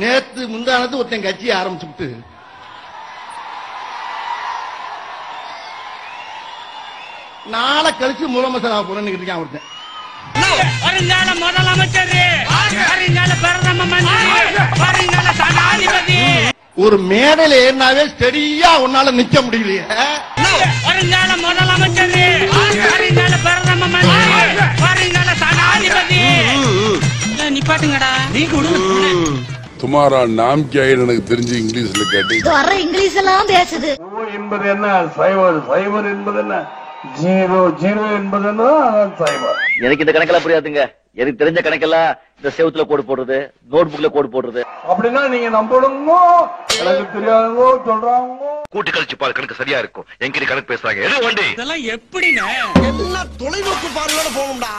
நேத்து முந்தானது ஒருத்தன் கட்சியை ஆரம்பிச்சுட்டு நாளை கழிச்சு முதலமைச்சர் போறேன்னு இருக்கான் ஒருத்தன். வருங்கால முதலமைச்சர், வருங்கால பிரதம மந்திரி, வருங்கால ஜனாதிபதி. ஒரு மேடையில ஏறினாவே சரியா உன்னால நிக்க முடியலையே. வருங்கால முதலமைச்சர், வருங்கால பிரதம மந்திரி, வருங்கால ஜனாதிபதி. நிப்பாட்டுங்கடா. நீ கொடு. துமாரா நாம் क्या है எனக்கு தெரிஞ்சு இங்கிலீஷ்ல கேட்டு வர இங்கிலீஷ் எல்லாம் பேசுது. என்பது என்ன? சைபர். சைபர் என்பது என்ன? ஜீரோ. ஜீரோ என்பது என்ன? சைபர். எனக்கு இந்த கணக்கெல்லாம் புரியாதுங்க. எனக்கு தெரிஞ்ச கணக்கெல்லாம் இந்த செவுத்துல கோடு போடுறது, நோட் புக்ல கோடு போடுறது. அப்படின்னா நீங்க நம்பணுங்க. எனக்கு தெரியாதோ சொல்றாங்க. கூட்டு கழிச்சு பாரு, கணக்கு சரியா இருக்கும். எங்கிட்ட கணக்கு பேசுறாங்க. எது வண்டி இதெல்லாம் எப்படின்னா எல்லாம் தொலைநோக்கு பார்வையோட போகும்டா.